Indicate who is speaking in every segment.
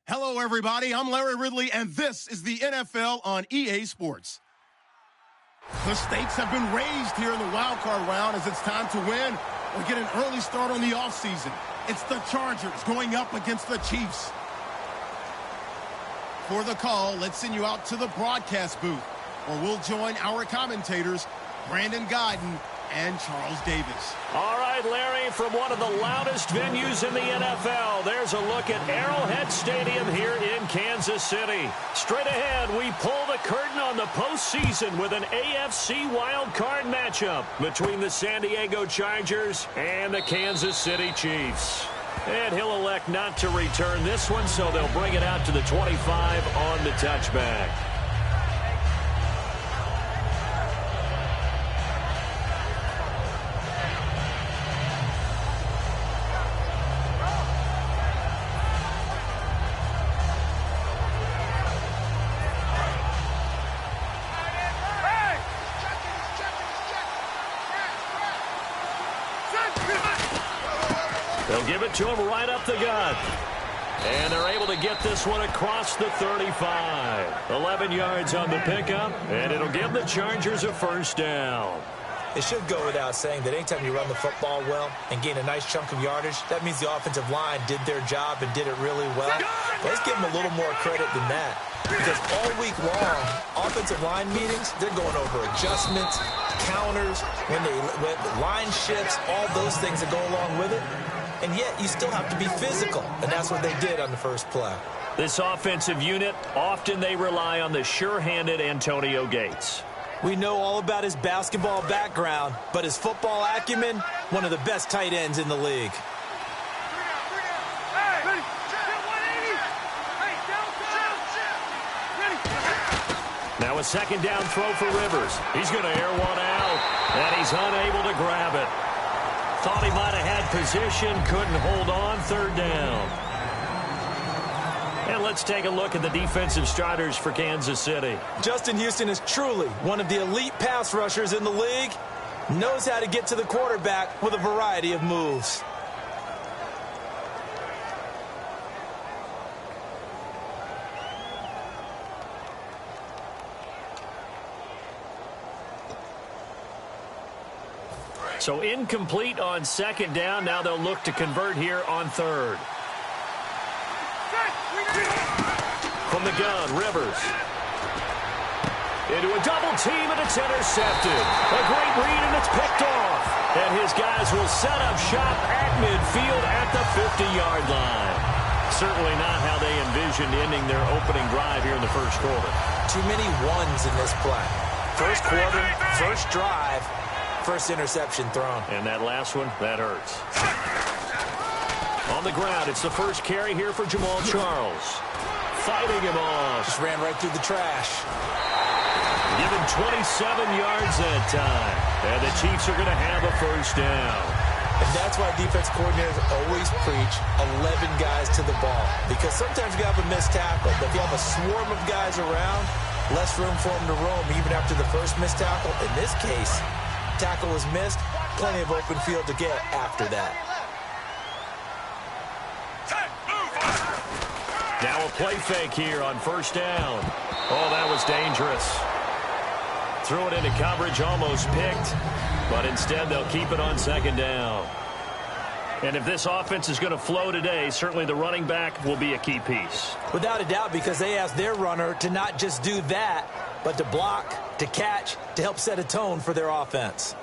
Speaker 1: Hello, everybody. I'm Larry Ridley, and this is the NFL on EA Sports. The stakes have been raised here in the wild card round as it's time to win or get an early start on the offseason. It's the Chargers going up against the Chiefs. For the call, let's send you out to the broadcast booth, where we'll join our commentators, Brandon Guyton and Charles Davis.
Speaker 2: All right, Larry, from one of the loudest venues in the NFL, there's a look at Arrowhead Stadium here in Kansas City. Straight ahead, we pull the curtain on the postseason with an AFC wildcard matchup between the San Diego Chargers and the Kansas City Chiefs. And he'll elect not to return this one, so they'll bring it out to the 25 on the touchback. They'll give it to him right up the gut. And they're able to get this one across the 35. 11 yards on the pickup, and it'll give the Chargers a first down.
Speaker 3: It should go without saying that anytime you run the football well and gain a nice chunk of yardage, that means the offensive line did their job and did it really well. Let's give them a little more credit than that. Because all week long, offensive line meetings, they're going over adjustments, counters, when line shifts, all those things that go along with it. And yet, you still have to be physical, and that's what they did on the first play.
Speaker 2: This offensive unit, often they rely on the sure-handed Antonio Gates.
Speaker 3: We know all about his basketball background, but his football acumen, one of the best tight ends in the league.
Speaker 2: Now a second down throw for Rivers. He's going to air one out, and he's unable to grab it. Thought he might have had position, couldn't hold on, third down. And let's take a look at the defensive starters for Kansas City.
Speaker 3: Justin Houston is truly one of the elite pass rushers in the league. Knows how to get to the quarterback with a variety of moves.
Speaker 2: So incomplete on second down. Now they'll look to convert here on third. From the gun, Rivers. Into a double team, and it's intercepted. A great read, and it's picked off. And his guys will set up shop at midfield at the 50-yard line. Certainly not how they envisioned ending their opening drive here in the first quarter.
Speaker 3: Too many ones in this play. First quarter, first drive. First interception thrown.
Speaker 2: And that last one, that hurts. On the ground, it's the first carry here for Jamal Charles. Fighting him off.
Speaker 3: Just ran right through the trash.
Speaker 2: Given 27 yards that time. And the Chiefs are going to have a first down.
Speaker 3: And that's why defense coordinators always preach 11 guys to the ball. Because sometimes you have a missed tackle. But if you have a swarm of guys around, less room for them to roam even after the first missed tackle. In this case, tackle was missed, plenty of open field to get after that.
Speaker 2: Now a play fake here on first down. Oh, that was dangerous. Threw it into coverage, almost picked, but instead they'll keep it on second down. And if this offense is going to flow today, certainly the running back will be a key piece.
Speaker 3: Without a doubt, because they asked their runner to not just do that, but to block, to catch, to help set a tone for their offense.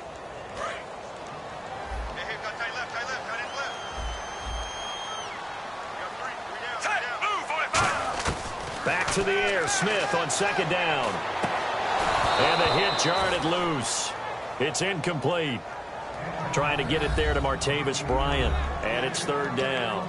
Speaker 2: Back to the air, Smith on second down. And the hit jarred it loose. It's incomplete. Trying to get it there to Martavis Bryant. And it's third down.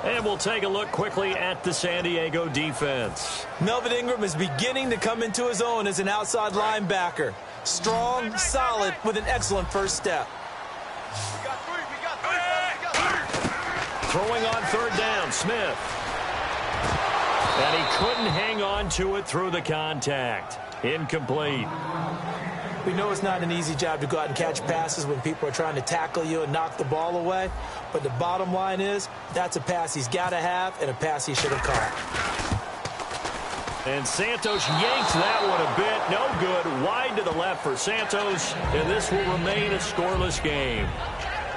Speaker 2: And we'll take a look quickly at the San Diego defense.
Speaker 3: Melvin Ingram is beginning to come into his own as an outside linebacker. Strong, solid, with an excellent first step.
Speaker 2: Throwing on third down, Smith. And he couldn't hang on to it through the contact. Incomplete.
Speaker 3: We know it's not an easy job to go out and catch passes when people are trying to tackle you and knock the ball away. But the bottom line is, that's a pass he's got to have and a pass he should have caught.
Speaker 2: And Santos yanks that one a bit. No good. Wide to the left for Santos. And this will remain a scoreless game.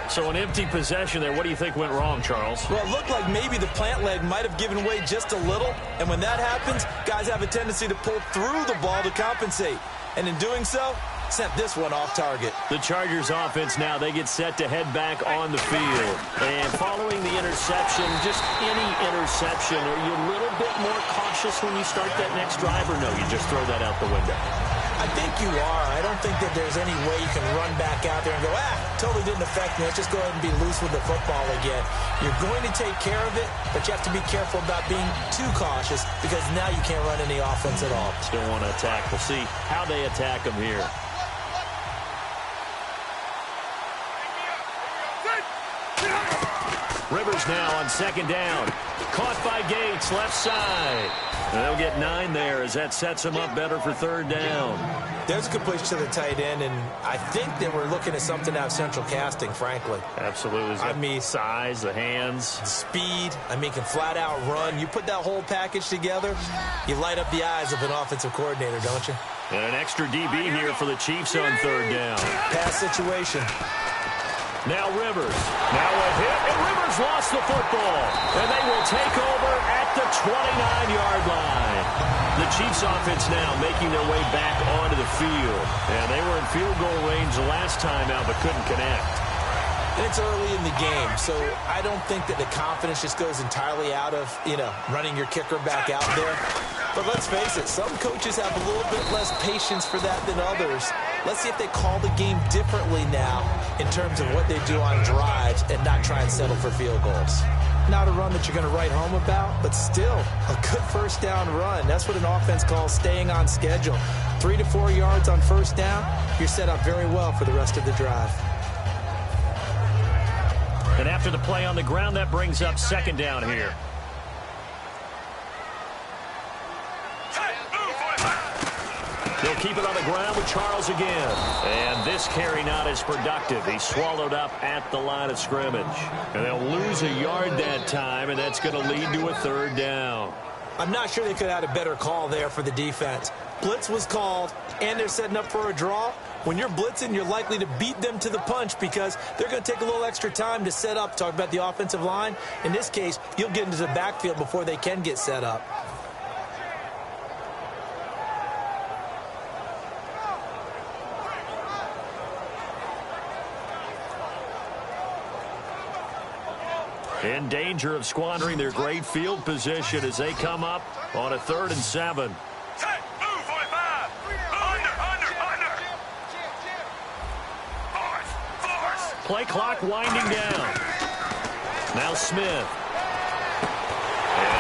Speaker 2: So an empty possession there. What do you think went wrong, Charles?
Speaker 3: Well, it looked like maybe the plant leg might have given way just a little. And when that happens, guys have a tendency to pull through the ball to compensate. And in doing so, sent this one off target.
Speaker 2: The Chargers offense now, they get set to head back on the field. And following the interception, just any interception, are you a little bit more cautious when you start that next drive, or no, you just throw that out the window?
Speaker 3: I think you are. I don't think that there's any way you can run back out there and go, totally didn't affect me. Let's just go ahead and be loose with the football again. You're going to take care of it, but you have to be careful about being too cautious because now you can't run any offense at all.
Speaker 2: Still want to attack. We'll see how they attack them here. Rivers now on second down. Caught by Gates, left side. And they'll get 9 there as that sets him up better for third down.
Speaker 3: There's a completion to the tight end, and I think that we're looking at something out of central casting, frankly.
Speaker 2: Absolutely. I mean, size, the hands.
Speaker 3: Speed. I mean, can flat out run. You put that whole package together, you light up the eyes of an offensive coordinator, don't you?
Speaker 2: And an extra DB here for the Chiefs on third down.
Speaker 3: Pass situation.
Speaker 2: Now Rivers. Now a hit, and Rivers lost the football. And they will take over at the 29-yard line. The Chiefs offense now making their way back onto the field. And they were in field goal range the last time out, but couldn't connect.
Speaker 3: And it's early in the game, so I don't think that the confidence just goes entirely out of, running your kicker back out there. But let's face it, some coaches have a little bit less patience for that than others. Let's see if they call the game differently now in terms of what they do on drives and not try and settle for field goals. Not a run that you're going to write home about, but still a good first down run. That's what an offense calls staying on schedule. 3 to 4 yards on first down, you're set up very well for the rest of the drive.
Speaker 2: And after the play on the ground, that brings up second down here. They'll keep it on the ground with Charles again. And this carry not as productive. He's swallowed up at the line of scrimmage. And they'll lose a yard that time, and that's going to lead to a third down.
Speaker 3: I'm not sure they could have had a better call there for the defense. Blitz was called, and they're setting up for a draw. When you're blitzing, you're likely to beat them to the punch because they're going to take a little extra time to set up. Talk about the offensive line. In this case, you'll get into the backfield before they can get set up.
Speaker 2: In danger of squandering their great field position as they come up on a 3rd and 7. Play clock winding down. Now Smith. And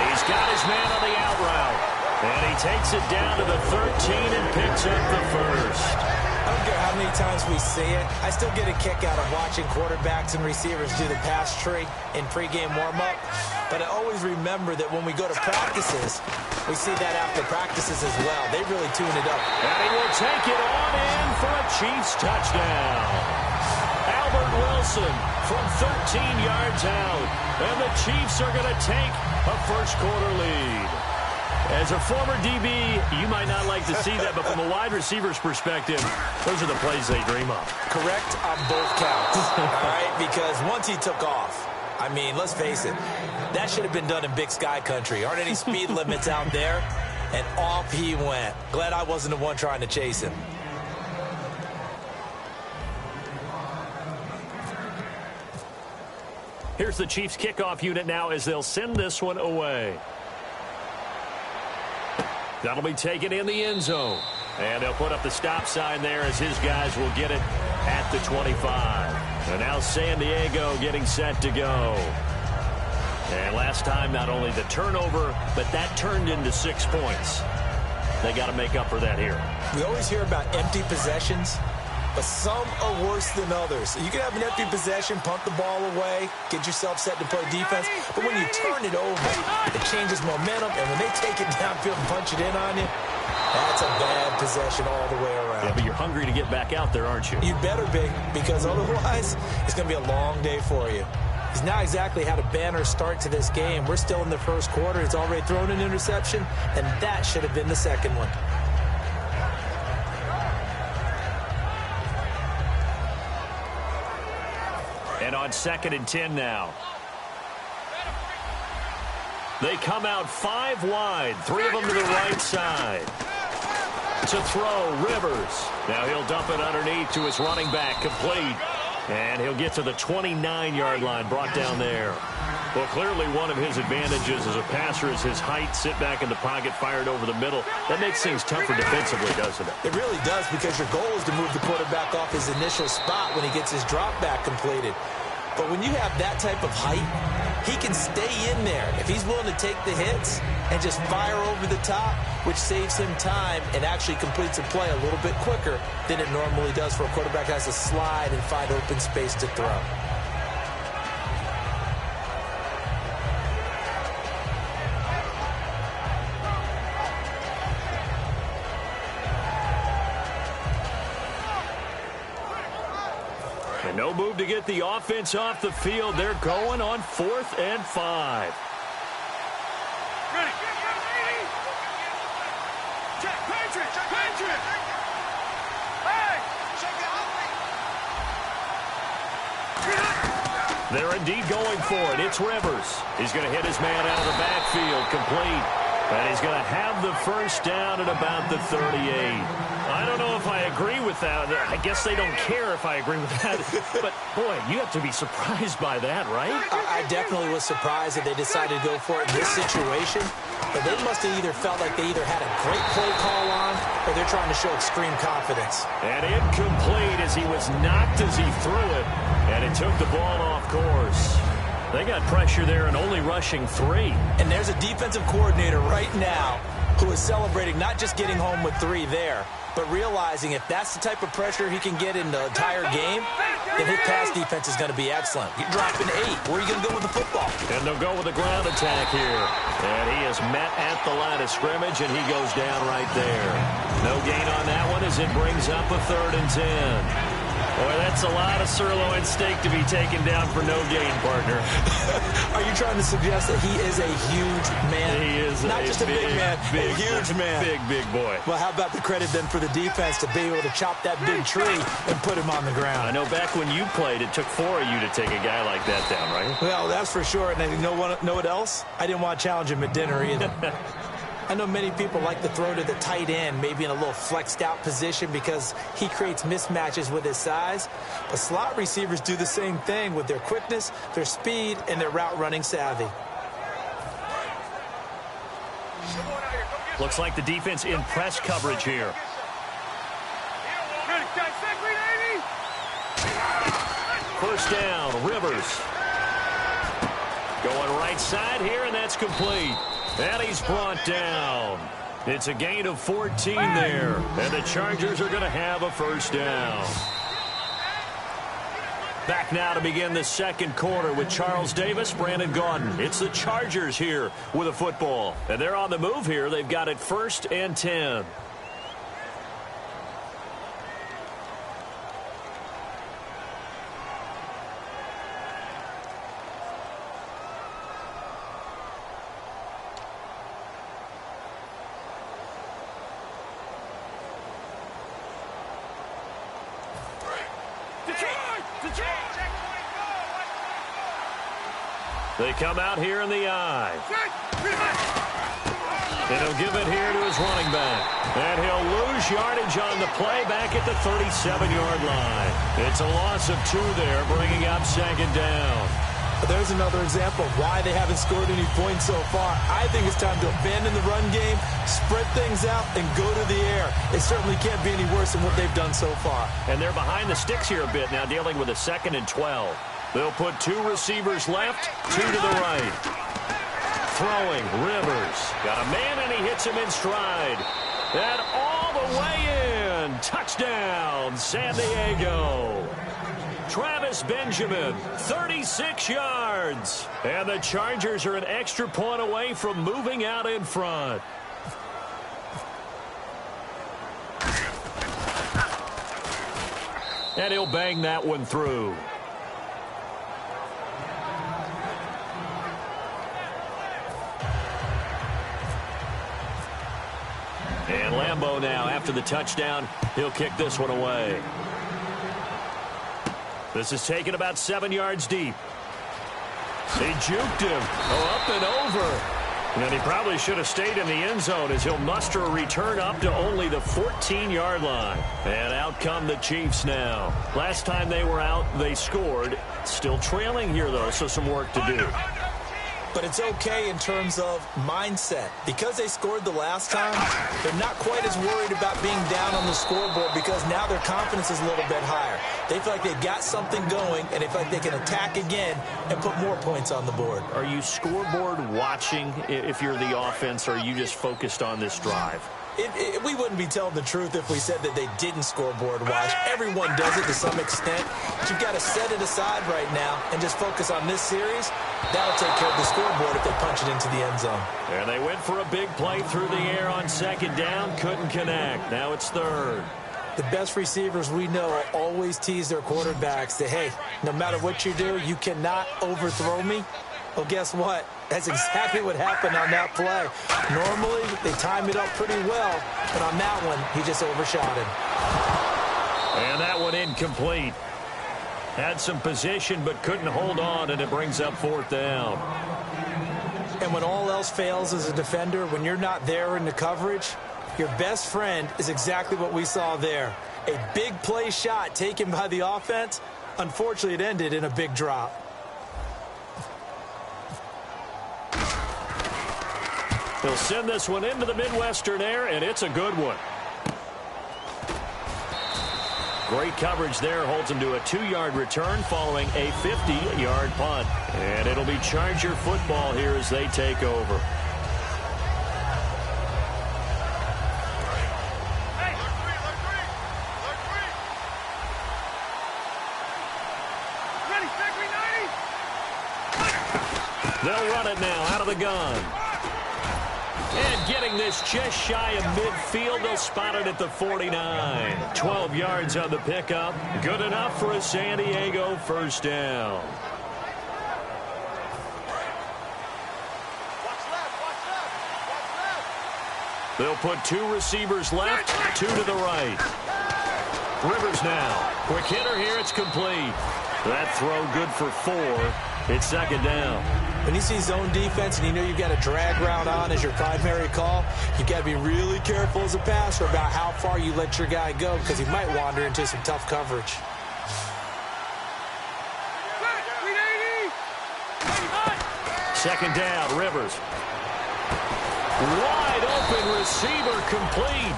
Speaker 2: he's got his man on the out route. And he takes it down to the 13 and picks up the first.
Speaker 3: I don't care how many times we see it. I still get a kick out of watching quarterbacks and receivers do the pass tree in pregame warm-up. But I always remember that when we go to practices, we see that after practices as well. They really tune it up.
Speaker 2: And he will take it on in for a Chiefs touchdown. Albert Wilson from 13 yards out. And the Chiefs are going to take a first-quarter lead. As a former DB, you might not like to see that, but from a wide receiver's perspective, those are the plays they dream of.
Speaker 3: Correct on both counts, all right? Because once he took off, I mean, let's face it, that should have been done in Big Sky country. Aren't any speed limits out there? And off he went. Glad I wasn't the one trying to chase him.
Speaker 2: Here's the Chiefs kickoff unit now as they'll send this one away. That'll be taken in the end zone. And they'll put up the stop sign there as his guys will get it at the 25. And now San Diego getting set to go. And last time, not only the turnover, but that turned into 6 points. They got to make up for that here.
Speaker 3: We always hear about empty possessions, but some are worse than others. You can have an empty possession, punt the ball away, get yourself set to play defense, but when you turn it over, it changes momentum, and when they take it downfield and punch it in on you, That's a bad possession all the way around.
Speaker 2: Yeah, but you're hungry to get back out there, aren't you?
Speaker 3: You better be, because otherwise it's going to be a long day for you. He's not exactly had a banner start to this game. We're still in the first quarter. He's already thrown an interception, and that should have been the second one.
Speaker 2: And on 2nd and 10 now. They come out 5 wide, 3 of them to the right side. To throw, Rivers. Now he'll dump it underneath to his running back, complete. And he'll get to the 29-yard line, brought down there. Well, clearly one of his advantages as a passer is his height, sit back in the pocket, fired over the middle. That makes things tougher defensively, doesn't it?
Speaker 3: It really does, because your goal is to move the quarterback off his initial spot when he gets his drop back completed. But when you have that type of height, he can stay in there if he's willing to take the hits and just fire over the top, which saves him time and actually completes a play a little bit quicker than it normally does for a quarterback who has to slide and find open space to throw.
Speaker 2: And no move to get the offense off the field. They're going on 4th and 5. They're indeed going for it. It's Rivers. He's going to hit his man out of the backfield, complete. And he's going to have the first down at about the 38. I don't know if I agree with that. I guess they don't care if I agree with that. But, boy, you have to be surprised by that, right?
Speaker 3: I definitely was surprised that they decided to go for it in this situation. But they must have either felt like they either had a great play call on or they're trying to show extreme confidence.
Speaker 2: And incomplete as he was knocked as he threw it. And it took the ball off course. They got pressure there and only rushing 3.
Speaker 3: And there's a defensive coordinator right now who is celebrating not just getting home with 3 there, but realizing if that's the type of pressure he can get in the entire game, then his pass defense is going to be excellent. You're dropping 8. Where are you going to go with the football?
Speaker 2: And they'll go with a ground attack here. And he is met at the line of scrimmage, and he goes down right there. No gain on that one as it brings up a 3rd and 10. Boy, that's a lot of sirloin steak to be taken down for no gain, partner.
Speaker 3: Are you trying to suggest that he is a huge man?
Speaker 2: He is
Speaker 3: not just a big man, a huge man.
Speaker 2: Big boy.
Speaker 3: Well, how about the credit then for the defense to be able to chop that big tree and put him on the ground?
Speaker 2: I know back when you played, it took 4 of you to take a guy like that down, right?
Speaker 3: Well, that's for sure. And you know what else? I didn't want to challenge him at dinner either. I know many people like to throw to the tight end, maybe in a little flexed out position because he creates mismatches with his size. But slot receivers do the same thing with their quickness, their speed, and their route running savvy.
Speaker 2: Looks like the defense in press coverage here. First down, Rivers. Going right side here, and that's complete. And he's brought down. It's a gain of 14 there. And the Chargers are going to have a first down. Back now to begin the second quarter with Charles Davis, Brandon Gaudin. It's the Chargers here with a football. And they're on the move here. They've got it 1st and 10. They come out here in the eye. And he'll give it here to his running back. And he'll lose yardage on the play back at the 37-yard line. It's a loss of 2 there, bringing up 2nd down.
Speaker 3: There's another example of why they haven't scored any points so far. I think it's time to abandon the run game, spread things out, and go to the air. It certainly can't be any worse than what they've done so far.
Speaker 2: And they're behind the sticks here a bit now, dealing with a 2nd and 12. They'll put 2 receivers left, 2 to the right. Throwing, Rivers. Got a man, and he hits him in stride. And all the way in. Touchdown, San Diego. Travis Benjamin, 36 yards. And the Chargers are an extra point away from moving out in front. And he'll bang that one through. And Lambeau now, after the touchdown, he'll kick this one away. This is taken about 7 yards deep. He juked him. Oh, up and over. And he probably should have stayed in the end zone as he'll muster a return up to only the 14-yard line. And out come the Chiefs now. Last time they were out, they scored. Still trailing here, though, so some work to do.
Speaker 3: But it's okay in terms of mindset. Because they scored the last time, they're not quite as worried about being down on the scoreboard because now their confidence is a little bit higher. They feel like they've got something going, and they feel like they can attack again and put more points on the board.
Speaker 2: Are you scoreboard watching if you're the offense, or are you just focused on this drive?
Speaker 3: We wouldn't be telling the truth if we said that they didn't scoreboard watch. Everyone does it to some extent. But you've got to set it aside right now and just focus on this series. That'll take care of the scoreboard if they punch it into the end zone.
Speaker 2: And they went for a big play through the air on second down. Couldn't connect. Now it's third.
Speaker 3: The best receivers we know always tease their quarterbacks that, hey, no matter what you do, you cannot overthrow me. Well, guess what? That's exactly what happened on that play. Normally, they time it up pretty well, but on that one, he just overshot him.
Speaker 2: And that one incomplete. Had some position, but couldn't hold on, and it brings up fourth down.
Speaker 3: And when all else fails as a defender, when you're not there in the coverage, your best friend is exactly what we saw there. A big play shot taken by the offense. Unfortunately, it ended in a big drop.
Speaker 2: He'll send this one into the Midwestern air, and it's a good one. Great coverage there, holds him to a 2-yard return following a 50-yard punt. And it'll be Charger football here as they take over. They'll run it now out of the gun. And getting this just shy of midfield, they'll spot it at the 49. 12 yards on the pickup. Good enough for a San Diego first down. They'll put 2 receivers left, 2 to the right. Rivers now. Quick hitter here, it's complete. That throw good for 4. It's second down.
Speaker 3: When you see zone defense and you know you've got a drag route on as your primary call, you've got to be really careful as a passer about how far you let your guy go because he might wander into some tough coverage.
Speaker 2: Second down, Rivers. Wide open receiver complete.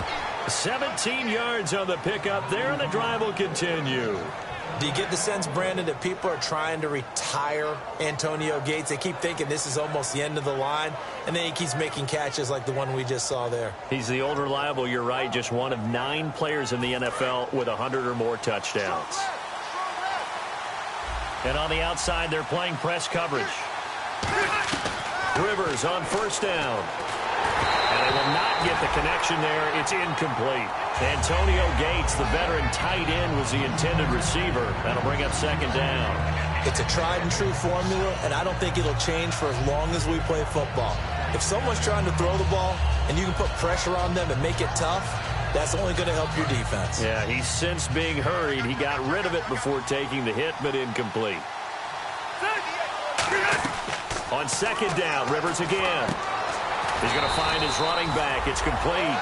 Speaker 2: 17 yards on the pickup there, and the drive will continue.
Speaker 3: Do you get the sense, Brandon, that people are trying to retire Antonio Gates? They keep thinking this is almost the end of the line, and then he keeps making catches like the one we just saw there.
Speaker 2: He's the old reliable, you're right, just one of 9 players in the NFL with 100 or more touchdowns. And on the outside, they're playing press coverage. Rivers on first down. And they will not get the connection there. It's incomplete. Antonio Gates, the veteran tight end, was the intended receiver. That'll bring up second down.
Speaker 3: It's a tried-and-true formula, and I don't think it'll change for as long as we play football. If someone's trying to throw the ball and you can put pressure on them and make it tough, that's only going to help your defense.
Speaker 2: Yeah, he's since being hurried. He got rid of it before taking the hit, but incomplete. On second down, Rivers again. He's going to find his running back. It's complete.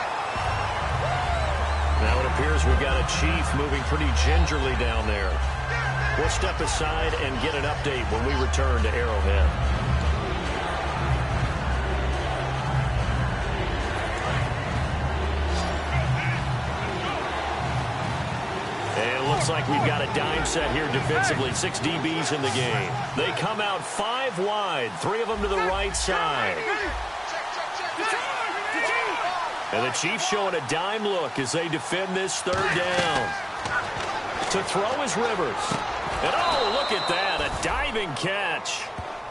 Speaker 2: Now it appears we've got a Chief moving pretty gingerly down there. We'll step aside and get an update when we return to Arrowhead. And it looks like we've got a dime set here defensively. 6 DBs in the game. They come out 5 wide, 3 of them to the right side. And the Chiefs showing a dime look as they defend this third down. To throw is Rivers. And oh, look at that, a diving catch.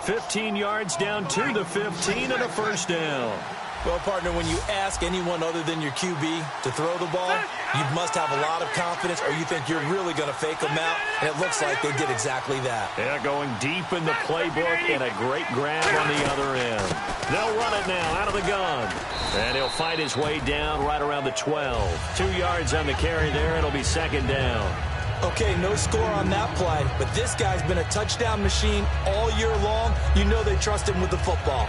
Speaker 2: 15 yards down to the 15 and a first down.
Speaker 3: Well, partner, when you ask anyone other than your QB to throw the ball, you must have a lot of confidence, or you think you're really going to fake them out, and it looks like they did exactly that.
Speaker 2: Yeah, going deep in the playbook and a great grab on the other end. They'll run it now out of the gun. And he'll fight his way down right around the 12. 2 yards on the carry there. It'll be second down.
Speaker 3: Okay, no score on that play, but this guy's been a touchdown machine all year long. You know they trust him with the football.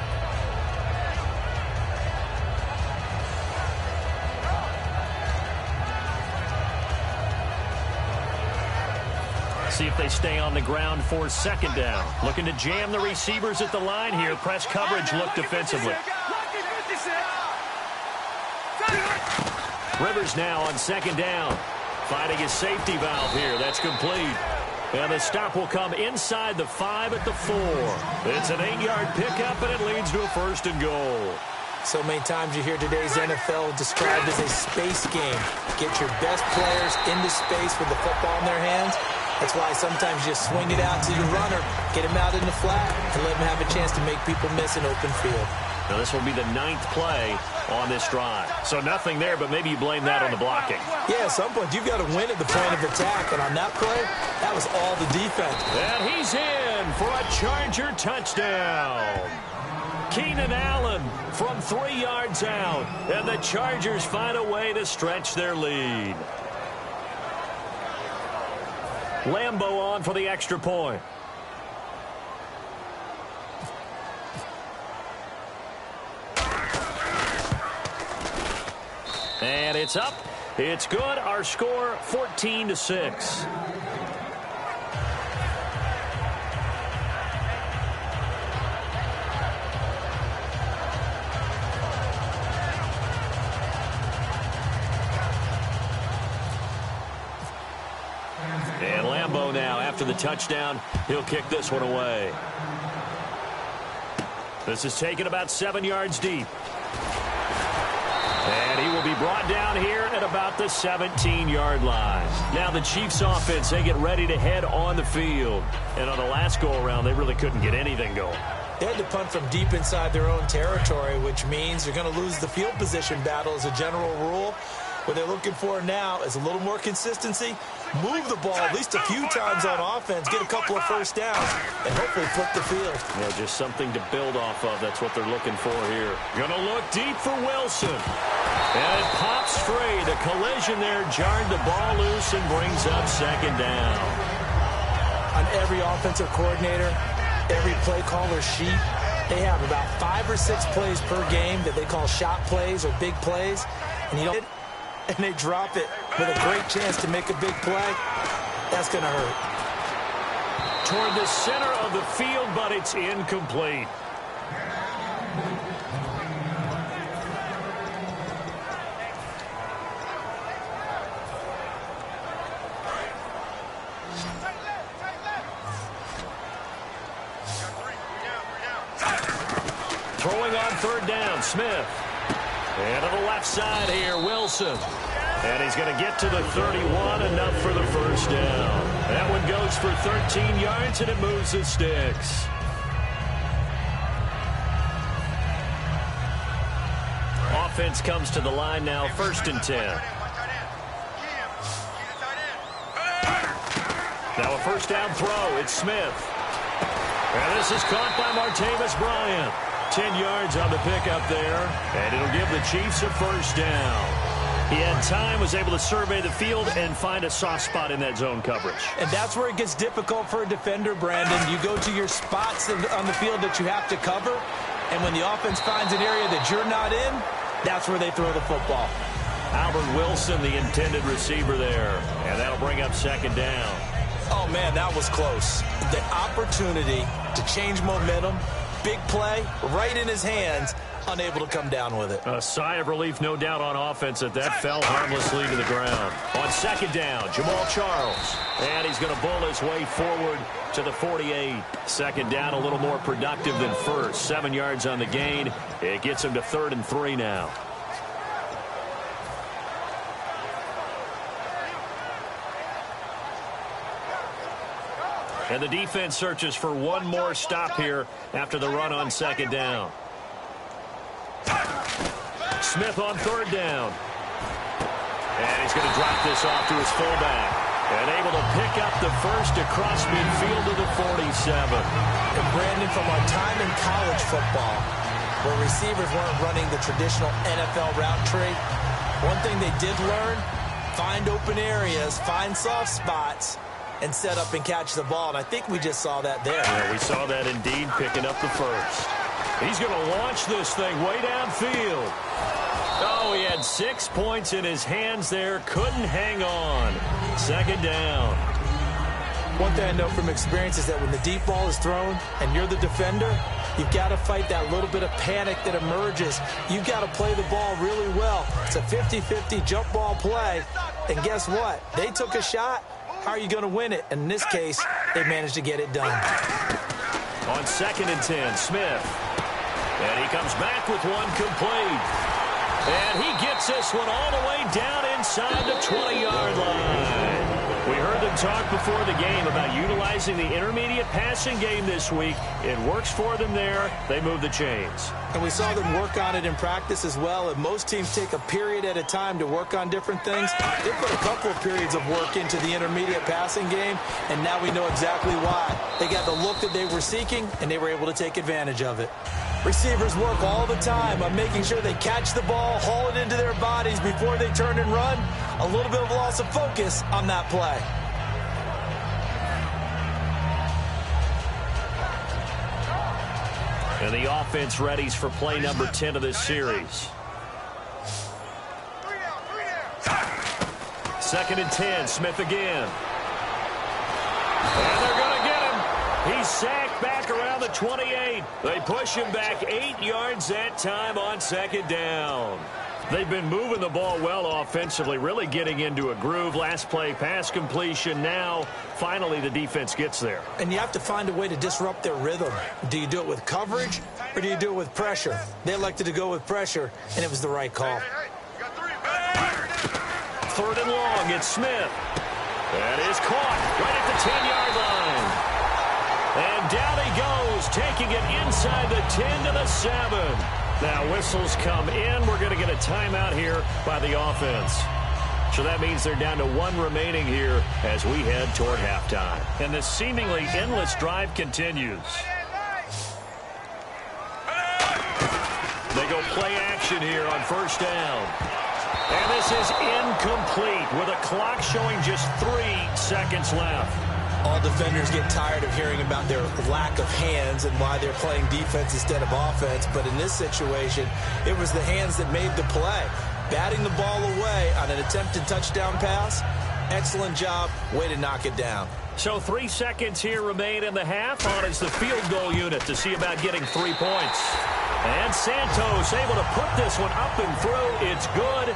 Speaker 2: See if they stay on the ground for second down. Looking to jam the receivers at the line here. Press coverage look defensively. Rivers now on second down. Finding his safety valve here. That's complete. And the stop will come inside the 5 at the 4. It's an 8-yard pickup, and it leads to a first and goal.
Speaker 3: So many times you hear today's NFL described as a space game. Get your best players into space with the football in their hands. That's why sometimes you swing it out to your runner, get him out in the flat, and let him have a chance to make people miss an open field.
Speaker 2: Now this will be the 9th play on this drive. So nothing there, but maybe you blame that on the blocking.
Speaker 3: Yeah, at some point you've got to win at the point of attack, and on that play, that was all the defense.
Speaker 2: And he's in for a Charger touchdown. Keenan Allen from 3 yards out, and the Chargers find a way to stretch their lead. Lambeau on for the extra point. And it's up. It's good. Our score 14-6. And Lambeau now, after the touchdown, he'll kick this one away. This is taken about 7 yards deep. And he will be brought down here at about the 17-yard line. Now the Chiefs offense, they get ready to head on the field. And on the last go-around, they really couldn't get anything going.
Speaker 3: They had to punt from deep inside their own territory, which means they're going to lose the field position battle as a general rule. What they're looking for now is a little more consistency, move the ball at least a few times on offense, get a couple of first downs, and hopefully flip the field.
Speaker 2: Yeah, just something to build off of. That's what they're looking for here. Going to look deep for Wilson. And it pops free. The collision there jarred the ball loose and brings up second down.
Speaker 3: On every offensive coordinator, every play caller sheet, they have about 5 or 6 plays per game that they call shot plays or big plays. And they drop it with a great chance to make a big play. That's going to hurt.
Speaker 2: Toward the center of the field, but it's incomplete. Throwing on third down, Smith. And to the left side here, Wilson. And he's going to get to the 31, enough for the first down. That one goes for 13 yards, and it moves the sticks. Offense comes to the line now, 1st and 10. Now a first down throw, it's Smith. And this is caught by Martavis Bryant. 10 yards on the pickup there, and it'll give the Chiefs a first down. He had time, was able to survey the field and find a soft spot in that zone coverage.
Speaker 3: And that's where it gets difficult for a defender, Brandon. You go to your spots on the field that you have to cover, and when the offense finds an area that you're not in, that's where they throw the football.
Speaker 2: Albert Wilson, the intended receiver there, and that'll bring up second down.
Speaker 3: Oh, man, that was close. The opportunity to change momentum, big play, right in his hands, unable to come down with it.
Speaker 2: A sigh of relief, no doubt, on offense that fell harmlessly to the ground. On second down, Jamal Charles. And he's going to bull his way forward to the 48. Second down, a little more productive than first. 7 yards on the gain. It gets him to 3rd and 3 now. And the defense searches for one more stop here after the run on second down. Smith on third down. And he's going to drop this off to his fullback. And able to pick up the first across midfield to the 47.
Speaker 3: And Brandon, from our time in college football, where receivers weren't running the traditional NFL route tree, one thing they did learn, find open areas, find soft spots, and set up and catch the ball. And I think we just saw that there.
Speaker 2: Yeah, we saw that indeed, picking up the first. He's going to launch this thing way downfield. Oh, he had 6 points in his hands there. Couldn't hang on. Second down.
Speaker 3: One thing I know from experience is that when the deep ball is thrown and you're the defender, you've got to fight that little bit of panic that emerges. You've got to play the ball really well. It's a 50-50 jump ball play. And guess what? They took a shot. How are you going to win it? And in this case, they managed to get it done.
Speaker 2: On 2nd and 10, Smith. And he comes back with one complete. And he gets this one all the way down inside the 20-yard line. We heard them talk before the game about utilizing the intermediate passing game this week. It works for them there. They move the chains.
Speaker 3: And we saw them work on it in practice as well. And most teams take a period at a time to work on different things. They put a couple of periods of work into the intermediate passing game, and now we know exactly why. They got the look that they were seeking, and they were able to take advantage of it. Receivers work all the time on making sure they catch the ball, haul it into their bodies before they turn and run. A little bit of loss of focus on that play.
Speaker 2: And the offense readies for play number 10 of this series. 2nd and 10, Smith again. And they're going to get him. He's sacked back around the 28. They push him back 8 yards that time on 2nd down. They've been moving the ball well offensively, really getting into a groove. Last play, pass completion. Now, finally, the defense gets there.
Speaker 3: And you have to find a way to disrupt their rhythm. Do you do it with coverage, or do you do it with pressure? They elected to go with pressure, and it was the right call.
Speaker 2: 3rd and long, it's Smith. That is caught right at the 10-yard line. And down he goes, taking it inside the 10 to the 7. Now whistles come in. We're going to get a timeout here by the offense. So that means they're down to 1 remaining here as we head toward halftime. And this seemingly endless drive continues. They go play action here on 1st down. And this is incomplete with a clock showing just 3 seconds left.
Speaker 3: All defenders get tired of hearing about their lack of hands and why they're playing defense instead of offense. But in this situation, it was the hands that made the play. Batting the ball away on an attempted touchdown pass. Excellent job. Way to knock it down.
Speaker 2: So 3 seconds here remain in the half. On is the field goal unit to see about getting 3 points. And Santos able to put this one up and through. It's good.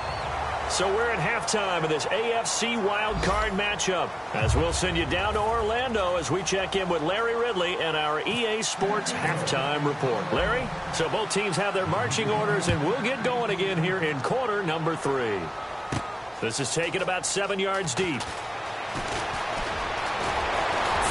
Speaker 2: So we're at halftime of this AFC wildcard matchup, as we'll send you down to Orlando as we check in with Larry Ridley and our EA Sports halftime report. Larry, so both teams have their marching orders, and we'll get going again here in quarter number 3. This is taken about 7 yards deep.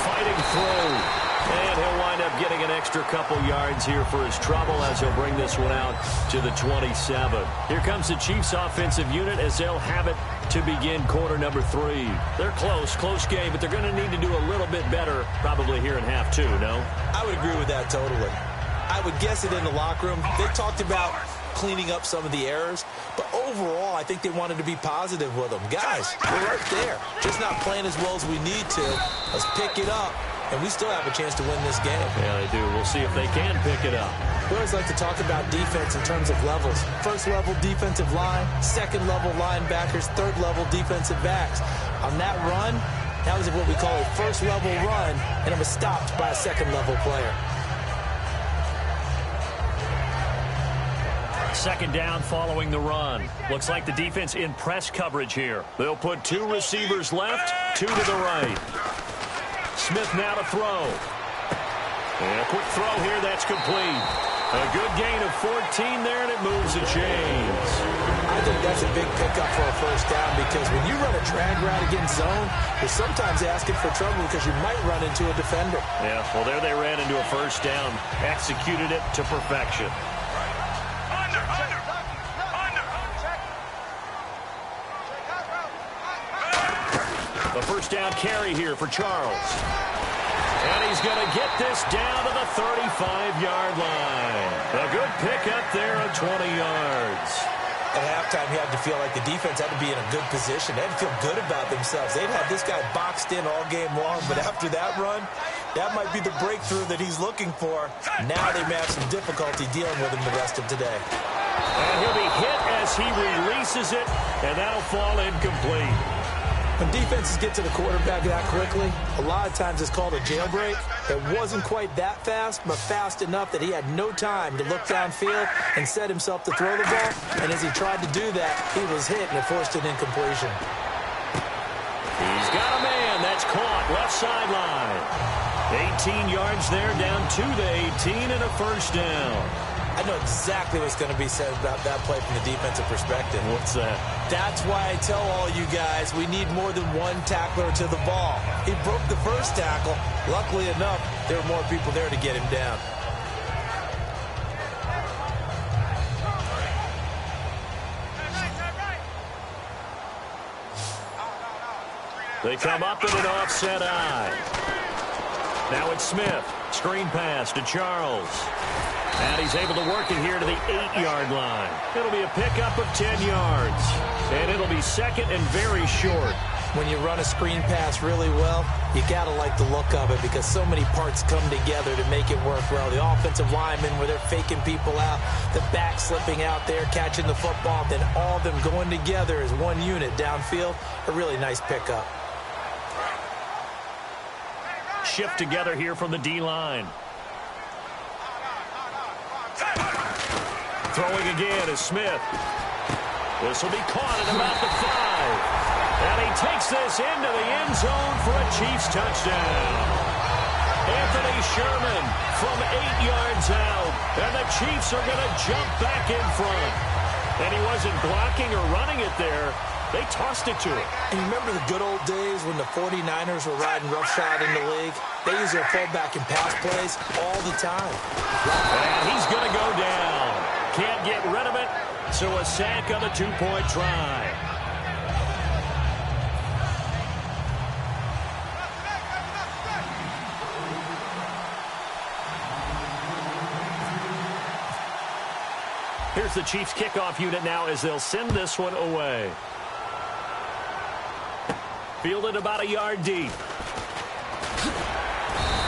Speaker 2: Fighting through. And he'll wind up getting an extra couple yards here for his trouble as he'll bring this one out to the 27. Here comes the Chiefs offensive unit as they'll have it to begin quarter number 3. They're close game, but they're going to need to do a little bit better probably here in half 2, no?
Speaker 3: I would agree with that totally. I would guess it in the locker room. They talked about cleaning up some of the errors, but overall I think they wanted to be positive with them. Guys, we're right there. Just not playing as well as we need to. Let's pick it up. And we still have a chance to win this game.
Speaker 2: Yeah, they do. We'll see if they can pick it up.
Speaker 3: We always like to talk about defense in terms of levels. First level defensive line, second level linebackers, third level defensive backs. On that run, that was what we call a first level run, and it was stopped by a second level player.
Speaker 2: 2nd down following the run. Looks like the defense in press coverage here. They'll put 2 receivers left, 2 to the right. Smith now to throw. And a quick throw here, that's complete. A good gain of 14 there, and it moves the chains.
Speaker 3: I think that's a big pickup for a first down because when you run a drag route against zone, you're sometimes asking for trouble because you might run into a defender.
Speaker 2: Yeah, well, there they ran into a first down. Executed it to perfection. first down carry here for Charles. And he's going to get this down to the 35-yard line. A good pickup there of 20 yards.
Speaker 3: At halftime, you had to feel like the defense had to be in a good position. They had to feel good about themselves. They'd had this guy boxed in all game long, but after that run, that might be the breakthrough that he's looking for. Now they may have some difficulty dealing with him the rest of today.
Speaker 2: And he'll be hit as he releases it, and that'll fall incomplete.
Speaker 3: When defenses get to the quarterback that quickly, a lot of times it's called a jailbreak. It wasn't quite that fast, but fast enough that he had no time to look downfield and set himself to throw the ball. And as he tried to do that, he was hit and it forced an incompletion.
Speaker 2: He's got a man that's caught left sideline. 18 yards there, down to the 18 and a first down.
Speaker 3: I know exactly what's going to be said about that play from the defensive perspective.
Speaker 2: What's that?
Speaker 3: That's why I tell all you guys we need more than one tackler to the ball. He broke the first tackle. Luckily enough, there were more people there to get him down.
Speaker 2: They come up in an offset eye. Now it's Smith. Screen pass to Charles. And he's able to work it here to the 8-yard line. It'll be a pickup of 10 yards. And it'll be second and very short.
Speaker 3: When you run a screen pass really well, you got to like the look of it because so many parts come together to make it work well. The offensive linemen where they're faking people out, the back slipping out there, catching the football, then all of them going together as one unit downfield. A really nice pickup.
Speaker 2: Shift together here from the D-line. Throwing again is Smith. This will be caught at about the 5. And he takes this into the end zone for a Chiefs touchdown. Anthony Sherman from 8 yards out. And the Chiefs are going to jump back in front. And he wasn't blocking or running it there. They tossed it to him.
Speaker 3: And you remember the good old days when the 49ers were riding roughshod in the league? They use their fullback in pass plays all the time.
Speaker 2: And he's going to go down. Can't get rid of it, so a sack on the 2-point try. Here's the Chiefs kickoff unit now as they'll send this one away. Fielded about a yard deep.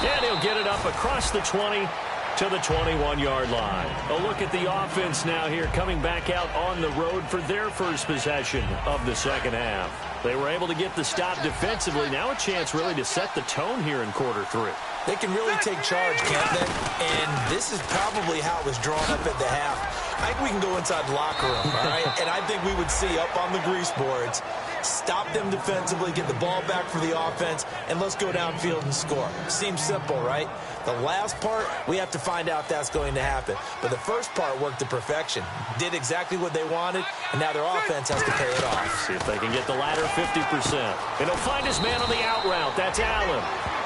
Speaker 2: And he'll get it up across the 20 to the 21-yard line. A look at the offense now here coming back out on the road for their first possession of the second half. They were able to get the stop defensively. Now a chance really to set the tone here in quarter 3.
Speaker 3: They can really take charge, can't they? And this is probably how it was drawn up at the half. I think we can go inside the locker room, all right? And I think we would see up on the grease boards, stop them defensively, get the ball back for the offense, and let's go downfield and score. Seems simple, right? The last part, we have to find out if that's going to happen. But the first part worked to perfection. Did exactly what they wanted, and now their offense has to pay it off.
Speaker 2: See if they can get the latter 50%. And he'll find his man on the out route. That's Allen.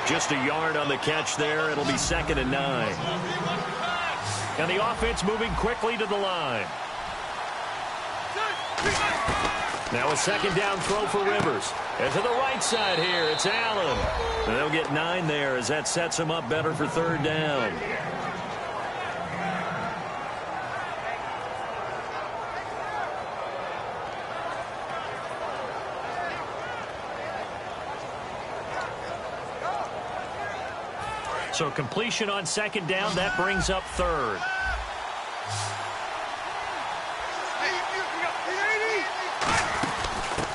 Speaker 2: Just a yard on the catch there. It'll be 2nd and 9. And the offense moving quickly to the line. Now a second down throw for Rivers. And to the right side here, it's Allen. And they'll get 9 there as that sets them up better for 3rd down. So completion on 2nd down, that brings up 3rd.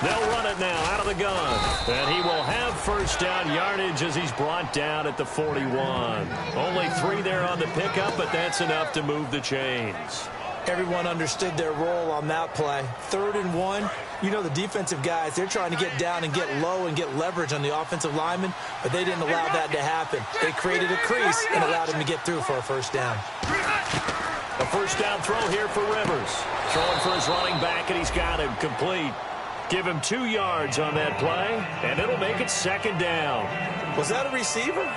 Speaker 2: They'll run it now out of the gun. And he will have 1st down yardage as he's brought down at the 41. Only 3 there on the pickup, but that's enough to move the chains.
Speaker 3: Everyone understood their role on that play. 3rd and 1. You know the defensive guys, they're trying to get down and get low and get leverage on the offensive lineman, but they didn't allow that to happen. They created a crease and allowed him to get through for a 1st down.
Speaker 2: A 1st down throw here for Rivers. Throwing for his running back, and he's got him complete. Give him 2 yards on that play, and it'll make it 2nd down.
Speaker 3: Was that a receiver?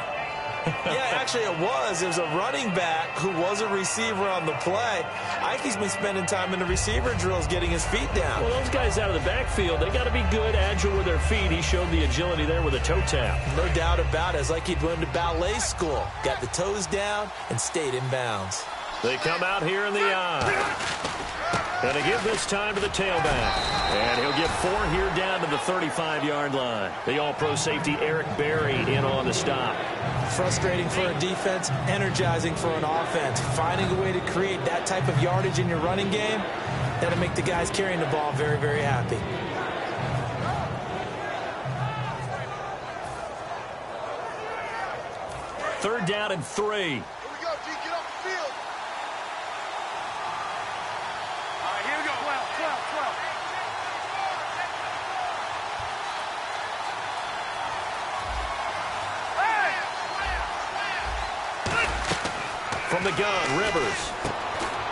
Speaker 3: Yeah, actually it was. There's a running back who was a receiver on the play. Ike's been spending time in the receiver drills getting his feet down.
Speaker 2: Well, those guys out of the backfield, they got to be good, agile with their feet. He showed the agility there with a toe tap.
Speaker 3: No doubt about it. It's like he'd went to ballet school. Got the toes down and stayed in bounds.
Speaker 2: They come out here in the eye. Going to give this time to the tailback. And he'll get 4 here down to the 35-yard line. The all-pro safety Eric Berry in on the stop.
Speaker 3: Frustrating for a defense, energizing for an offense. Finding a way to create that type of yardage in your running game, that'll make the guys carrying the ball very, very happy.
Speaker 2: Third down and 3.
Speaker 4: Here we go, G. Get off the field. All right, here we go. 12.
Speaker 2: From the gun, Rivers.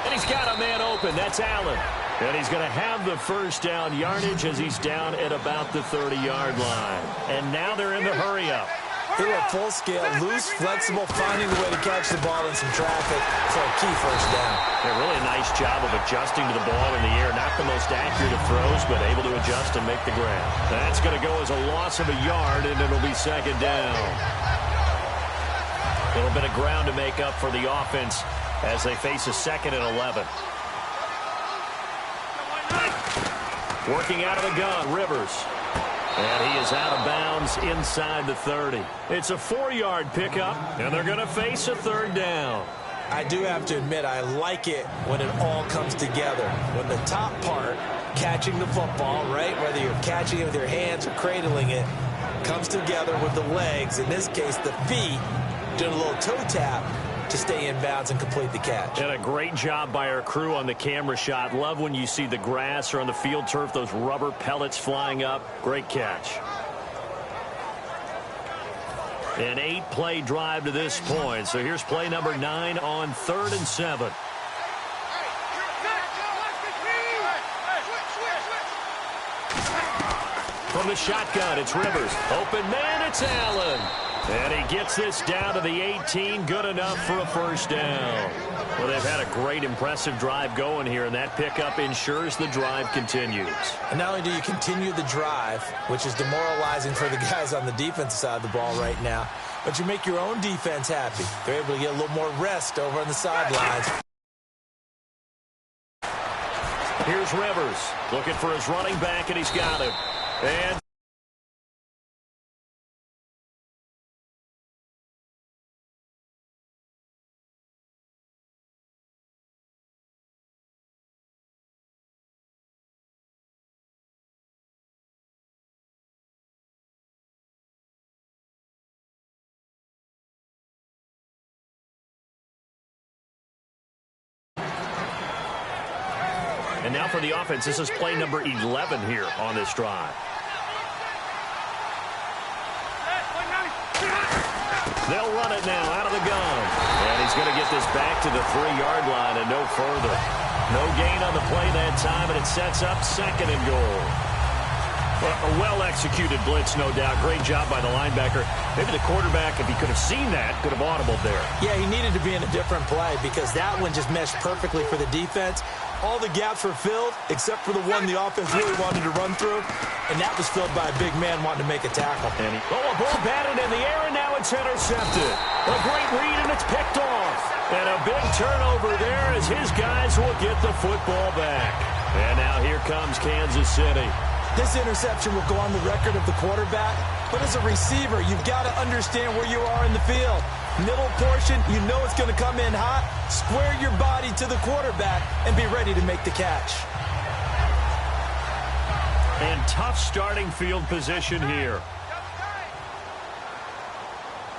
Speaker 2: And he's got a man open. That's Allen. And he's going to have the first down yardage as he's down at about the 30-yard line. And now they're in the hurry-up.
Speaker 3: They were full scale, loose, flexible, finding a way to catch the ball in some traffic for a key first down.
Speaker 2: A really nice job of adjusting to the ball in the air. Not the most accurate of throws, but able to adjust and make the grab. That's going to go as a loss of a yard, and it'll be second down. A little bit of ground to make up for the offense as they face a 2nd and 11. Working out of the gun, Rivers. And he is out of bounds inside the 30. It's a 4-yard pickup, and they're going to face a 3rd down.
Speaker 3: I do have to admit, I like it when it all comes together. When the top part, catching the football, right, whether you're catching it with your hands or cradling it, comes together with the legs, in this case the feet, doing a little toe tap to stay in bounds and complete the catch.
Speaker 2: And a great job by our crew on the camera shot. Love when you see the grass or on the field turf, those rubber pellets flying up. Great catch. An 8-play drive to this point. So here's play number 9 on 3rd and 7. From the shotgun, it's Rivers. Open man, it's Allen. And he gets this down to the 18, good enough for a first down. Well, they've had a great, impressive drive going here, and that pickup ensures the drive continues.
Speaker 3: And not only do you continue the drive, which is demoralizing for the guys on the defensive side of the ball right now, but you make your own defense happy. They're able to get a little more rest over on the sidelines.
Speaker 2: Here's Rivers looking for his running back, and he's got him. And now for the offense, this is play number 11 here on this drive. They'll run it now out of the gun. And he's going to get this back to the 3-yard line and no further. No gain on the play that time, and it sets up 2nd and goal. A well-executed blitz, no doubt. Great job by the linebacker. Maybe the quarterback, if he could have seen that, could have audibled there.
Speaker 3: Yeah, he needed to be in a different play because that one just meshed perfectly for the defense. All the gaps were filled except for the one the offense really wanted to run through, and that was filled by a big man wanting to make a tackle.
Speaker 2: And a ball batted in the air, and now it's intercepted. A great read, and it's picked off. And a big turnover there as his guys will get the football back. And now here comes Kansas City.
Speaker 3: This interception will go on the record of the quarterback, but as a receiver, you've got to understand where you are in the field. Middle portion, you know it's going to come in hot. Square your body to the quarterback and be ready to make the catch.
Speaker 2: And tough starting field position here.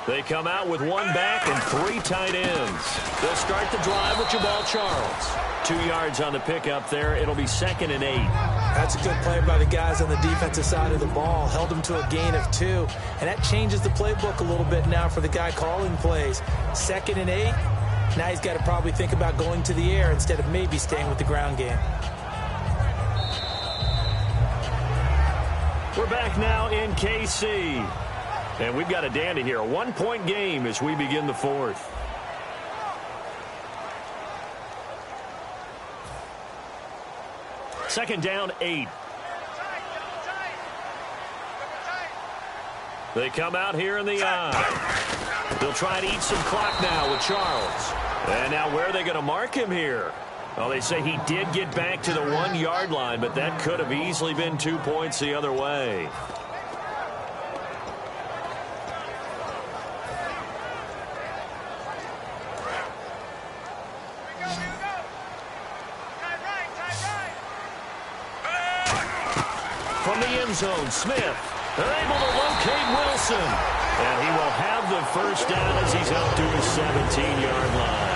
Speaker 2: They come out with 1 back and 3 tight ends. They'll start the drive with Jabal Charles. 2 yards on the pickup there. It'll be 2nd and 8.
Speaker 3: That's a good play by the guys on the defensive side of the ball. Held them to a gain of 2. And that changes the playbook a little bit now for the guy calling plays. 2nd and 8. Now he's got to probably think about going to the air instead of maybe staying with the ground game.
Speaker 2: We're back now in KC. And we've got a dandy here. A 1-point game as we begin the fourth. Second down, 8. They come out here in the eye. They'll try to eat some clock now with Charles. And now where are they going to mark him here? Well, they say he did get back to the 1-yard line, but that could have easily been 2 points the other way. From the end zone, Smith. They're able to locate Wilson. And he will have the first down as he's out to his 17-yard line.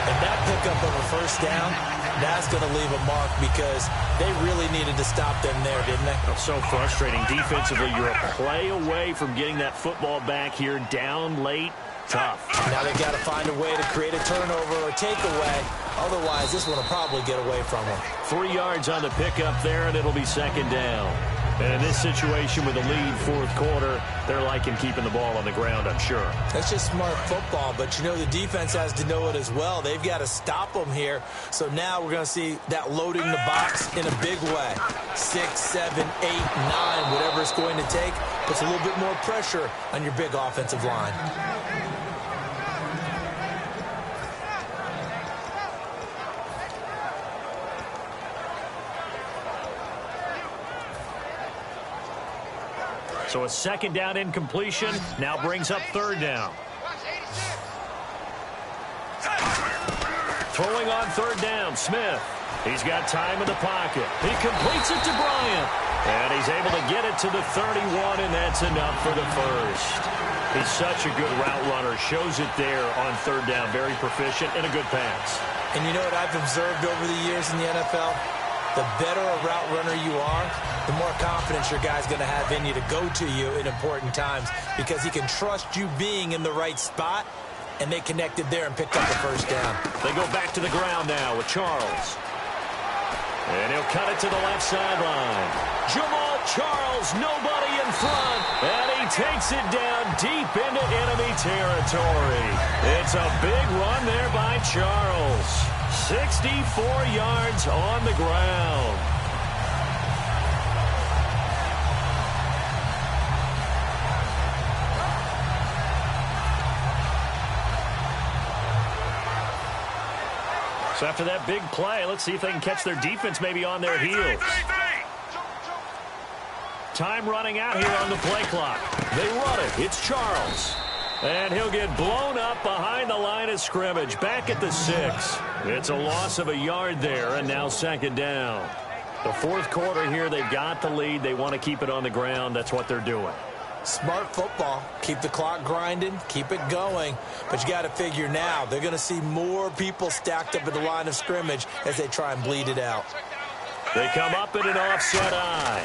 Speaker 3: And that pickup of a first down, that's going to leave a mark because they really needed to stop them there, didn't they?
Speaker 2: That's so frustrating. Defensively, you're a play away from getting that football back here down late. Tough.
Speaker 3: Now they've got to find a way to create a turnover or takeaway. Otherwise, this one will probably get away from them.
Speaker 2: 3 yards on the pickup there, and it'll be second down. And in this situation with the lead fourth quarter, they're liking keeping the ball on the ground, I'm sure.
Speaker 3: That's just smart football, but you know the defense has to know it as well. They've got to stop them here. So now we're going to see that loading the box in a big way. 6, 7, 8, 9, whatever it's going to take, puts a little bit more pressure on your big offensive line.
Speaker 2: So a second down incompletion now brings up third down. Throwing on third down, Smith. He's got time in the pocket. He completes it to Bryant. And he's able to get it to the 31, and that's enough for the first. He's such a good route runner. Shows it there on third down. Very proficient and a good pass.
Speaker 3: And you know what I've observed over the years in the NFL? The better a route runner you are, the more confidence your guy's going to have in you to go to you in important times because he can trust you being in the right spot, and they connected there and picked up the first down.
Speaker 2: They go back to the ground now with Charles. And he'll cut it to the left sideline. Jamal Charles, nobody in front, and he takes it down deep into enemy territory. It's a big run there by Charles. 64 yards on the ground. So after that big play, let's see if they can catch their defense maybe on their heels. Time running out here on the play clock. They run it. It's Charles. And he'll get blown up behind the line of scrimmage. Back at the 6. It's a loss of a yard there, and now second down. The fourth quarter here, they've got the lead. They want to keep it on the ground. That's what they're doing.
Speaker 3: Smart football. Keep the clock grinding. Keep it going. But you got to figure now, they're going to see more people stacked up at the line of scrimmage as they try and bleed it out.
Speaker 2: They come up in an offset eye.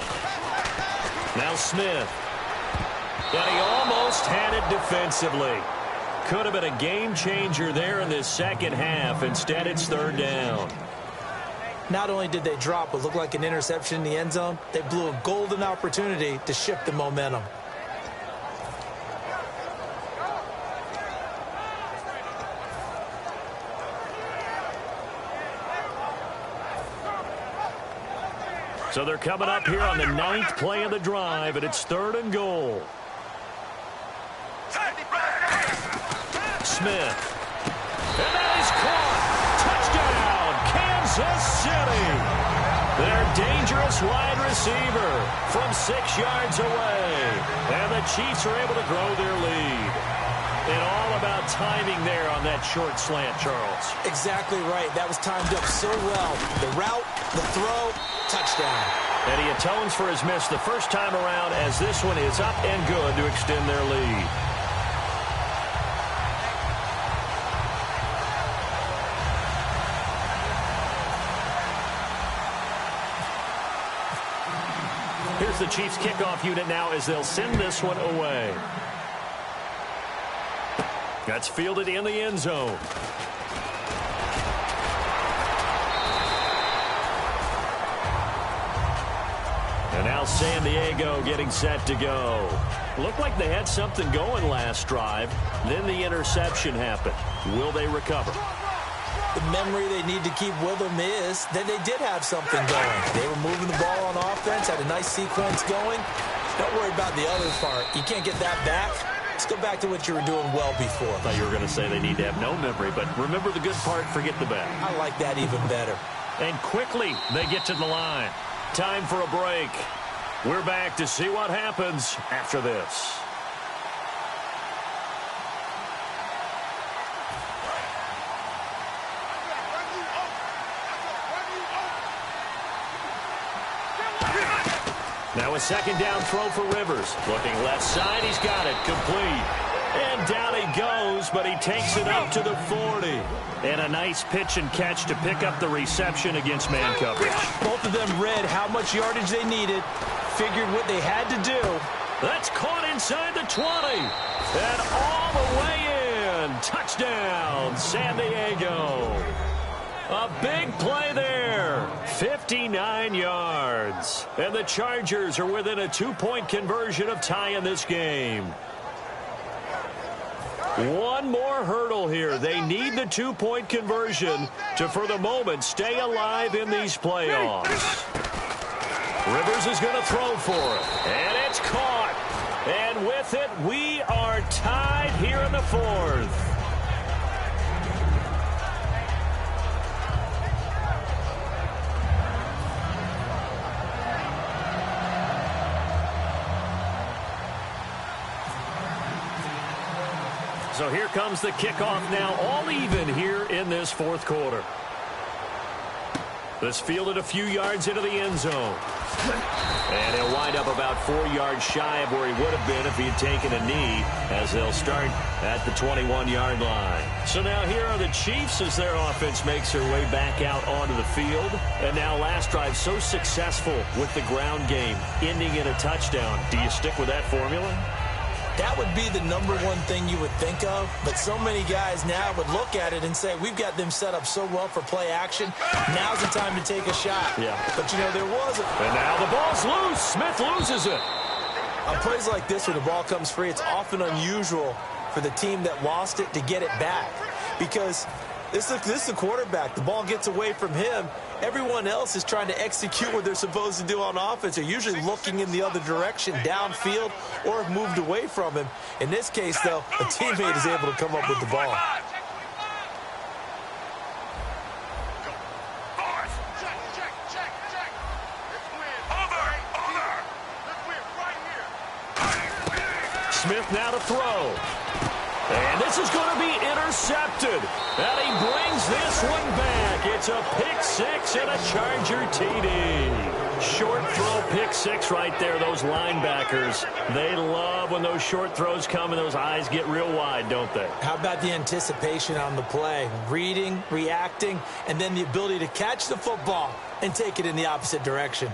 Speaker 2: Now Smith. And he almost had it defensively. Could have been a game changer there in this second half. Instead, it's third down.
Speaker 3: Not only did they drop what looked like an interception in the end zone, they blew a golden opportunity to shift the momentum.
Speaker 2: So they're coming up here on the 9th play of the drive, and it's 3rd and goal. Smith. And that is caught. Touchdown, Kansas City. Their dangerous wide receiver from 6 yards away. And the Chiefs are able to grow their lead. And all about timing there on that short slant, Charles.
Speaker 3: Exactly right. That was timed up so well. The route, the throw, touchdown.
Speaker 2: And he atones for his miss the first time around as this one is up and good to extend their lead. Here's the Chiefs kickoff unit now as they'll send this one away. That's fielded in the end zone. And now San Diego getting set to go. Looked like they had something going last drive. Then the interception happened. Will they recover?
Speaker 3: The memory they need to keep with them is that they did have something going. They were moving the ball on offense, had a nice sequence going. Don't worry about the other part. You can't get that back. Let's go back to what you were doing well before.
Speaker 2: I thought you were going to say they need to have no memory, but remember the good part, forget the bad.
Speaker 3: I like that even better.
Speaker 2: And quickly, they get to the line. Time for a break. We're back to see what happens after this. Now a second down throw for Rivers. Looking left side, he's got it. Complete. And down he goes, but he takes it up to the 40. And a nice pitch and catch to pick up the reception against man coverage.
Speaker 3: Both of them read how much yardage they needed, figured what they had to do.
Speaker 2: That's caught inside the 20. And all the way in. Touchdown, San Diego. A big play there. 59 yards. And the Chargers are within a 2-point conversion of tying this game. One more hurdle here. They need the 2-point conversion to, for the moment, stay alive in these playoffs. Rivers is going to throw for it. And it's caught. And with it, we are tied here in the fourth. So here comes the kickoff now, all even here in this fourth quarter. This fielded a few yards into the end zone. And he'll wind up about 4 yards shy of where he would have been if he had taken a knee, as they'll start at the 21-yard line. So now here are the Chiefs as their offense makes their way back out onto the field. And now last drive so successful with the ground game, ending in a touchdown. Do you stick with that formula?
Speaker 3: That would be the number one thing you would think of, but so many guys now would look at it and say, we've got them set up so well for play action. Now's the time to take a shot.
Speaker 2: Yeah.
Speaker 3: But, you know, there wasn't.
Speaker 2: And now the ball's loose. Smith loses it.
Speaker 3: On plays like this where the ball comes free, it's often unusual for the team that lost it to get it back because this is the quarterback. The ball gets away from him. Everyone else is trying to execute what they're supposed to do on offense. They're usually looking in the other direction, downfield, or have moved away from him. In this case, though, a teammate is able to come up with the ball.
Speaker 2: Smith now to throw. And this is going to be intercepted. And he brings this one back. It's a pick six and a Charger TD. Short throw pick six right there. Those linebackers, they love when those short throws come and those eyes get real wide, don't they?
Speaker 3: How about the anticipation on the play? Reading, reacting, and then the ability to catch the football and take it in the opposite direction.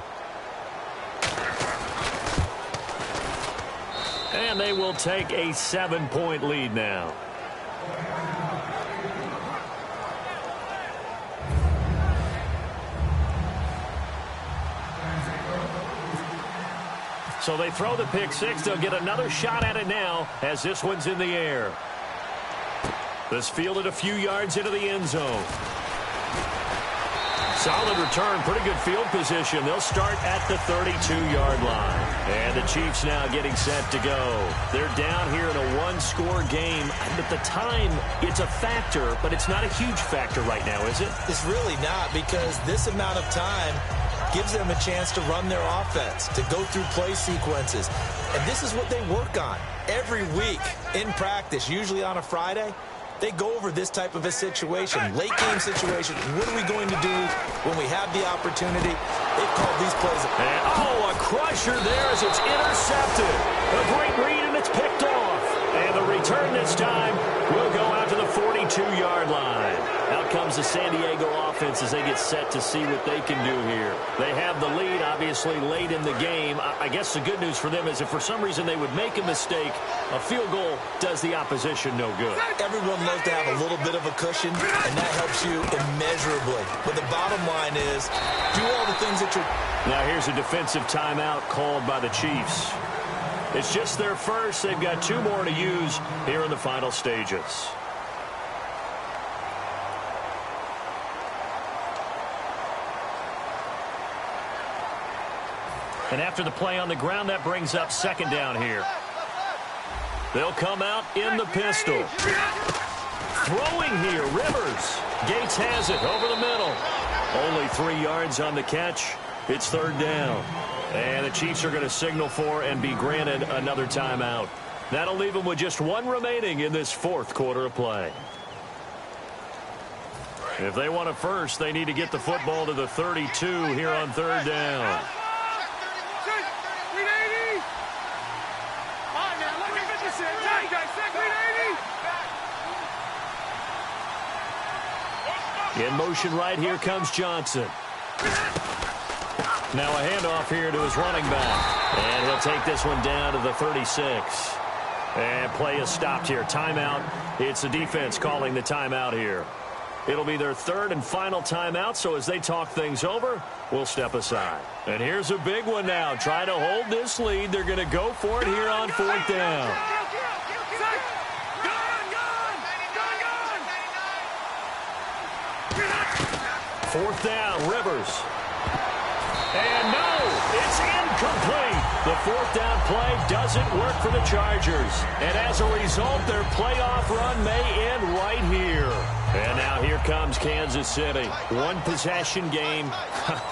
Speaker 2: And they will take a 7-point lead now. So they throw the pick six. They'll get another shot at it now as this one's in the air. This fielded a few yards into the end zone. Solid return, pretty good field position. They'll start at the 32-yard line. And the Chiefs now getting set to go. They're down here in a one-score game. At the time, it's a factor, but it's not a huge factor right now, is it?
Speaker 3: It's really not, because this amount of time gives them a chance to run their offense, to go through play sequences. And this is what they work on every week in practice, usually on a Friday. They go over this type of a situation, late game situation. What are we going to do when we have the opportunity? They've called these plays.
Speaker 2: And, a crusher there as it's intercepted. A great read, and it's picked off. And the return this time will go out to the 42-yard line. Out comes the San Diego offense as they get set to see what they can do here. They have the lead, obviously, late in the game. I guess the good news for them is if for some reason they would make a mistake, a field goal does the opposition no good.
Speaker 3: Everyone loves to have a little bit of a cushion, and that helps you immeasurably. But the bottom line is, do all the things that you're...
Speaker 2: Now here's a defensive timeout called by the Chiefs. It's just their first. They've got 2 more to use here in the final stages. And after the play on the ground, that brings up 2nd down here. They'll come out in the pistol. Throwing here, Rivers. Gates has it over the middle. Only 3 yards on the catch. It's 3rd down. And the Chiefs are going to signal for and be granted another timeout. That'll leave them with just 1 remaining in this 4th quarter of play. If they want a first, they need to get the football to the 32 here on 3rd down. In motion right here comes Johnson. Now a handoff here to his running back. And he'll take this one down to the 36. And play is stopped here. Timeout. It's the defense calling the timeout here. It'll be their 3rd and final timeout, so as they talk things over, we'll step aside. And here's a big one now. Trying to hold this lead. They're going to go for it here on 4th down. Fourth down, Rivers. And no, it's incomplete. The 4th down play doesn't work for the Chargers. And as a result, their playoff run may end right here. And now here comes Kansas City. 1 possession game.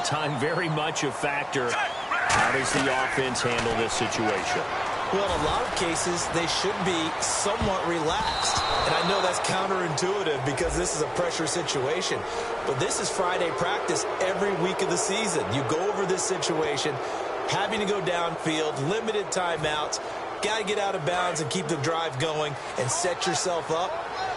Speaker 2: Time very much a factor. How does the offense handle this situation?
Speaker 3: Well, in a lot of cases, they should be somewhat relaxed. And I know that's counterintuitive because this is a pressure situation. But this is Friday practice every week of the season. You go over this situation, having to go downfield, limited timeouts, got to get out of bounds and keep the drive going and set yourself up.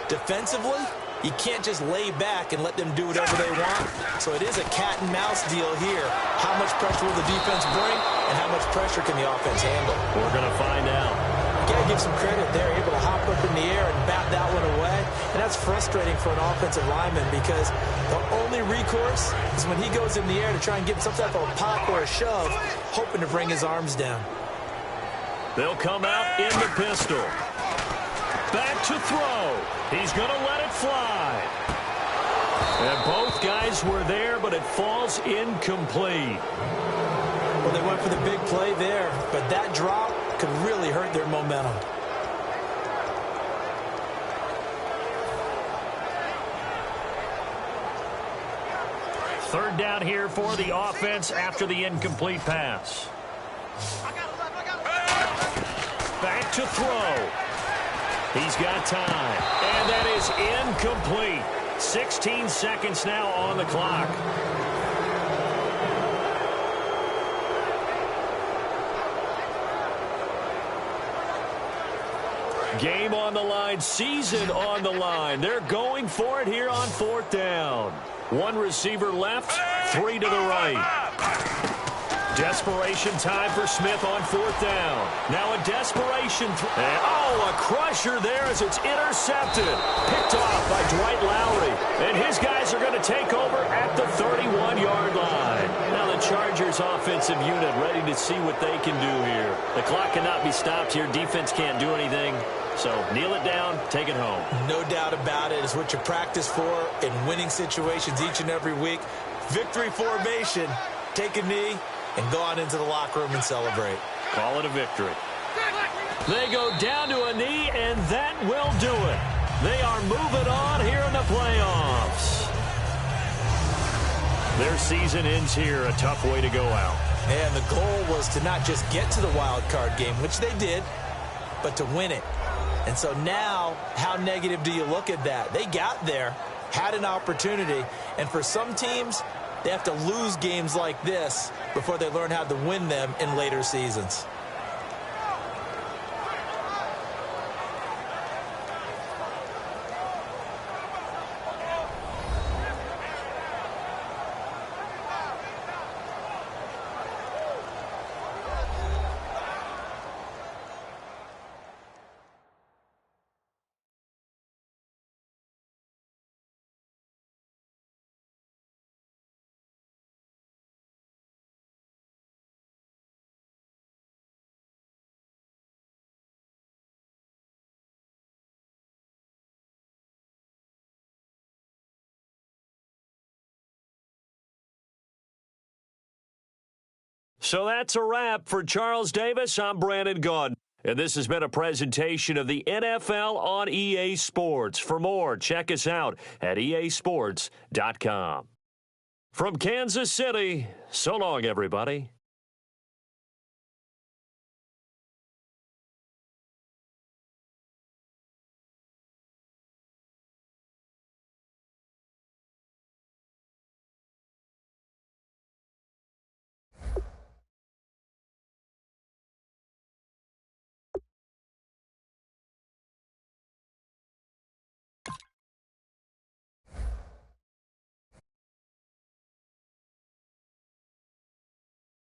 Speaker 3: Defensively, you can't just lay back and let them do whatever they want. So it is a cat and mouse deal here. How much pressure will the defense bring and how much pressure can the offense handle?
Speaker 2: We're going to find out.
Speaker 3: You got to give some credit. They're able to hop up in the air and bat that one away. And that's frustrating for an offensive lineman because the only recourse is when he goes in the air to try and get some type of a pop or a shove, hoping to bring his arms down.
Speaker 2: They'll come out in the pistol. Back to throw. He's going to let it fly. And both guys were there, but it falls incomplete.
Speaker 3: Well, they went for the big play there, but that drop could really hurt their momentum.
Speaker 2: Third down here for the offense after the incomplete pass. Back to throw. He's got time. And that is incomplete. 16 seconds now on the clock. Game on the line, season on the line. They're going for it here on 4th down. 1 receiver left, 3 to the right. Desperation time for Smith on 4th down. Now a desperation. A crusher there as it's intercepted. Picked off by Dwight Lowry. And his guys are going to take over at the 31-yard line. Now the Chargers offensive unit ready to see what they can do here. The clock cannot be stopped here. Defense can't do anything. So kneel it down, take it home.
Speaker 3: No doubt about it. It's what you practice for in winning situations each and every week. Victory formation. Take a knee and go on into the locker room and celebrate.
Speaker 2: Call it a victory. They go down to a knee, and that will do it. They are moving on here in the playoffs. Their season ends here, a tough way to go out.
Speaker 3: And the goal was to not just get to the wild card game, which they did, but to win it. And so now, how negative do you look at that? They got there, had an opportunity, and for some teams, they have to lose games like this before they learn how to win them in later seasons.
Speaker 2: So that's a wrap. For Charles Davis, I'm Brandon Gaudin. And this has been a presentation of the NFL on EA Sports. For more, check us out at easports.com. From Kansas City, so long, everybody.